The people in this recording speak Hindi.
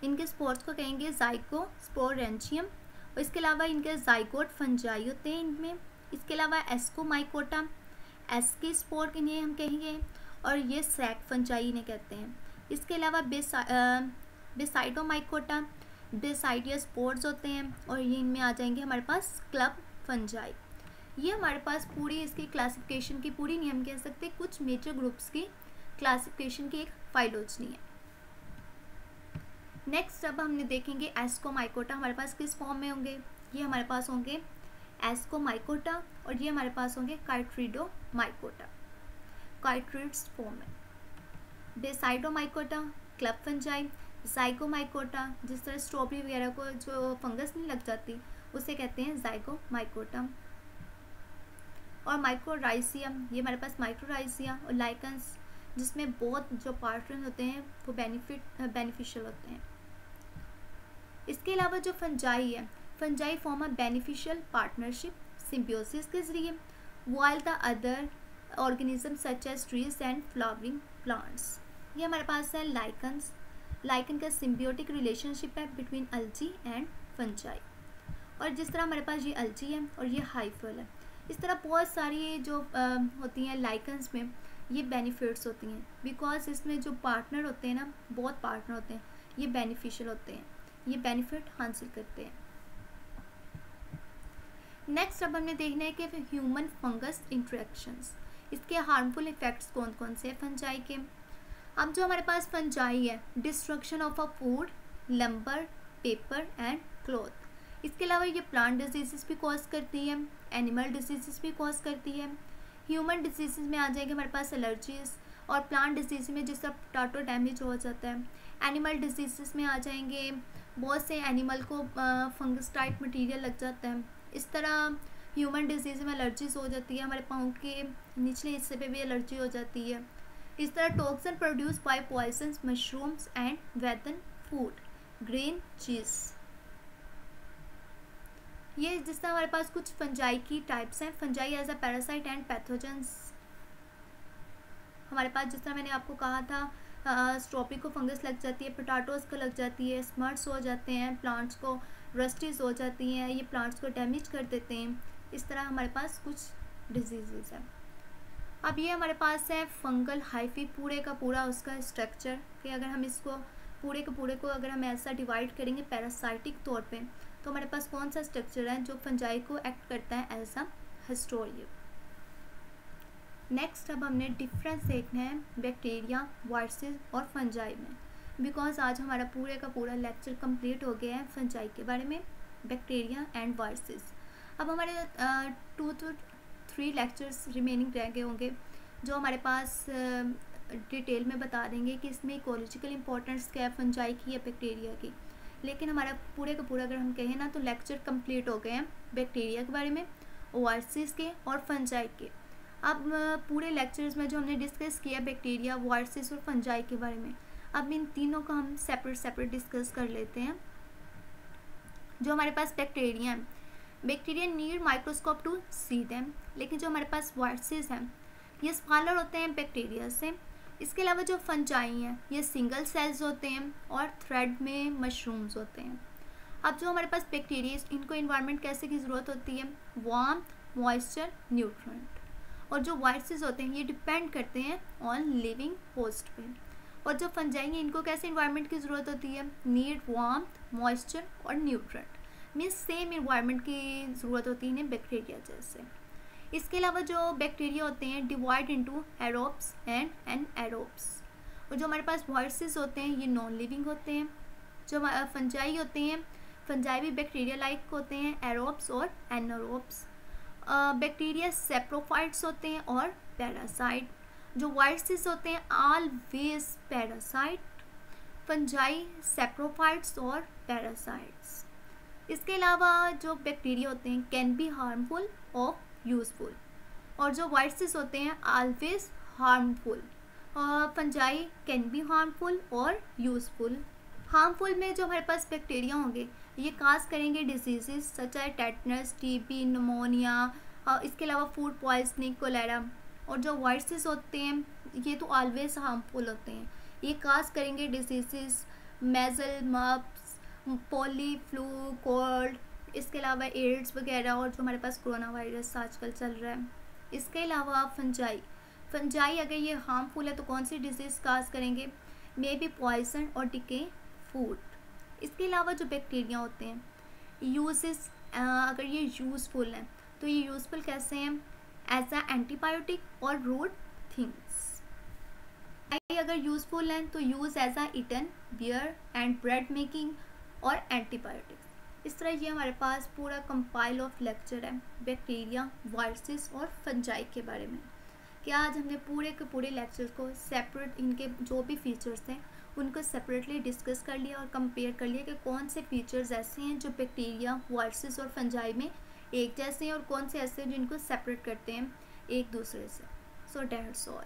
इनके स्पोर्स को कहेंगे जाइगोस्पोरेंशियम। और इसके अलावा इनके जाइगोट फंजाई होते हैं इनमें। इसके अलावा एस्कोमाइकोटा, एस्की स्पोर इन्हें हम कहेंगे, और ये सैक फंजाई इन्हें कहते हैं। इसके अलावा बेसाइडोमाइकोटा, बेसाइडिया स्पोर्स होते हैं, और ये इनमें आ जाएंगे हमारे पास क्लब फंजाई। ये हमारे पास पूरी इसकी क्लासिफिकेशन की पूरी नहीं हम कह सकते, कुछ मेजर ग्रुप्स की क्लासिफिकेशन की एक फाइलोजनी है। नेक्स्ट अब हमने देखेंगे एस्कोमाइकोटा हमारे पास किस फॉर्म में होंगे। ये हमारे पास होंगे एस्कोमाइकोटा, और ये हमारे पास होंगे काइट्रिडोमाइकोटा, काइट्रिड्स फॉर्म में। बेसाइडोमाइकोटा क्लब फंजाई, जाइगोमाइकोटा जिस तरह स्ट्रॉबेरी वगैरह को जो फंगस नहीं लग जाती उसे कहते हैं जाइगोमाइकोटा। और माइक्रोराइसियम, ये हमारे पास माइक्रोराइसिया, और लाइकन्स जिसमें बहुत जो पार्टनर होते हैं वो बेनिफिशियल होते हैं। इसके अलावा जो फंजाई है, fungi form a beneficial partnership symbiosis के जरिए, while the other organisms such as trees and flowering plants। ये हमारे पास है लाइकन्स। लाइकन का सिम्बियोटिक रिलेशनशिप है बिटवीन अल्जी एंड फंजाई। और जिस तरह हमारे पास ये अल्जी है और ये हाइफल है, इस तरह बहुत सारी जो होती हैं लाइकन्स में ये बेनिफिट्स होती हैं, बिकॉज इसमें जो पार्टनर होते हैं ना, बहुत पार्टनर होते हैं, ये बेनिफिशियल होते हैं, ये बेनिफिट हासिल करते हैं। नेक्स्ट अब हमने देखना है कि ह्यूमन फंगस इंटरेक्शंस, इसके हार्मफुल इफेक्ट्स कौन कौन से हैं फंजाई के। अब जो हमारे पास फंजाई है, destruction of a food, lumbar, paper and cloth. इसके अलावा ये प्लांट डिजीज़ भी कॉज करती है, एनिमल डिजीज़ भी कॉज करती है। ह्यूमन डिजीज़ में आ जाएंगे हमारे पास एलर्जीज, और प्लांट डिजीज़ में जिस तरह पोटैटो डैमेज हो जाता है। एनिमल डिजीज़ में आ जाएंगे बहुत से एनिमल को फंगस टाइप मटीरियल लग जाता है। इस तरह ह्यूमन डिजीज़ में एलर्जीज हो जाती है, हमारे पाँव के निचले हिस्से पे भी एलर्जी हो जाती है। इस तरह toxin produce by poisons mushrooms and wheaten food, grain, cheese. ये जिस तरह हमारे पास कुछ फंजाई की टाइप्स हैं, fungi as a parasite and pathogens. हमारे पास जिस तरह मैंने आपको कहा था स्ट्रॉबेरी को फंगस लग जाती है, पोटैटोज को लग जाती है, स्मर्ट्स हो जाते हैं, प्लांट्स को रस्टीज हो जाती हैं, ये प्लांट्स को डैमेज कर देते हैं। इस तरह हमारे पास कुछ डिजीज़ हैं। अब ये हमारे पास है फंगल हाइफी, पूरे का पूरा उसका स्ट्रक्चर, कि अगर हम इसको पूरे के पूरे को अगर हम ऐसा डिवाइड करेंगे पैरासाइटिक तौर पे, तो हमारे पास कौन सा स्ट्रक्चर है जो फंजाई को एक्ट करता है एज अ हिस्टोरियम। नेक्स्ट अब हमने डिफरेंस देखना है बैक्टीरिया, वायरसेस और फंजाई में, बिकॉज आज हमारा पूरे का पूरा लेक्चर कंप्लीट हो गया है फंजाई के बारे में, बैक्टीरिया एंड वायरसेस। अब हमारे 2 to 3 लेक्चर्स रिमेनिंग रह गए होंगे जो हमारे पास डिटेल में बता देंगे कि इसमें इकोलॉजिकल इंपॉर्टेंस क्या है फंजाई की या बैक्टीरिया की। लेकिन हमारा पूरे का पूरा अगर हम कहें ना तो लेक्चर कंप्लीट हो गए हैं बैक्टीरिया के बारे में, वायरसेस के और फंजाई के। अब पूरे लेक्चर्स में जो हमने डिस्कस किया बैक्टीरिया, वायरसेस और फंजाई के बारे में, अब इन तीनों को हम सेपरेट डिस्कस कर लेते हैं। जो हमारे पास बैक्टीरिया हैं, bacteria need microscope to see them, लेकिन जो हमारे पास वायरसेस हैं ये स्मॉलर होते हैं बैक्टीरिया से। इसके अलावा जो फंजाई हैं ये सिंगल सेल्स होते हैं और थ्रेड में मशरूम्स होते हैं। अब जो हमारे पास बैक्टीरिया, इनको इन्वायरमेंट कैसे की ज़रूरत होती है, वार्मथ, मॉइस्चर, न्यूट्रिएंट। और जो वायरसेस होते हैं ये डिपेंड करते हैं ऑन लिविंग होस्ट पे। और जो फंजाई हैं इनको कैसे इन्वायरमेंट की ज़रूरत होती है, नीड वार्मथ, मॉइस्चर और न्यूट्रिएंट, मीन्स सेम इन्वायरमेंट की ज़रूरत होती है इन्हें बैक्टीरिया जैसे। इसके अलावा जो बैक्टीरिया होते हैं डिवाइड इनटू एरोब्स एंड एनएरोब्स। और जो हमारे पास वायरसेस होते हैं ये नॉन लिविंग होते हैं। जो फंजाई होते हैं, फंजाई भी बैक्टीरिया लाइक होते हैं, एरोब्स और एनारोब्स। बैक्टीरिया सेप्रोफाइट्स होते हैं और पैरासाइट। जो वायरसेस होते हैं ऑलवेज पैरासाइट, फंजाई सेप्रोफाइट्स और पैरासाइट्स। इसके अलावा जो बैक्टीरिया होते हैं कैन बी हार्मफुल और यूजफुल, और जो वायरसेस होते हैं always harmful. Fungi can be harmful और यूजफुल। हार्मफुल में जो हमारे पास बैक्टीरिया होंगे ये काज करेंगे diseases such as tetanus, TB, pneumonia, इसके अलावा फूड पॉइजनिंग, कोलेरा। और जो वायरसेस होते हैं ये तो ऑलवेज हार्मफुल होते हैं, ये काज करेंगे डिजीजेस मेजल, मप्स, पोली फ्लू, कोल्ड, इसके अलावा एड्स वगैरह, और जो हमारे पास कोरोना वायरस आजकल चल रहा है। इसके अलावा फंजाई अगर ये हार्मफुल है तो कौन सी डिजीज़ काज करेंगे? मे बी पॉइजन और डिके फूड। इसके अलावा जो बैक्टीरिया होते हैं यूजेस, अगर ये यूज़फुल हैं तो ये यूज़फुल कैसे हैं? एज अ एंटीबायोटिक और रूट थिंग्स। अगर यूज़फुल हैं तो use as a eaten, beer and bread making और एंटीबायोटिक्स। इस तरह ये हमारे पास पूरा कंपाइल ऑफ लेक्चर है बैक्टीरिया, वायरसेस और फंजाई के बारे में। कि आज हमने पूरे के पूरे लेक्चर्स को सेपरेट, इनके जो भी फीचर्स हैं उनको सेपरेटली डिस्कस कर लिया और कंपेयर कर लिया कि कौन से फीचर्स ऐसे हैं जो बैक्टीरिया, वायरसेस और फंजाई में एक जैसे हैं और कौन से ऐसे हैं जिनको सेपरेट करते हैं एक दूसरे से। So that's all.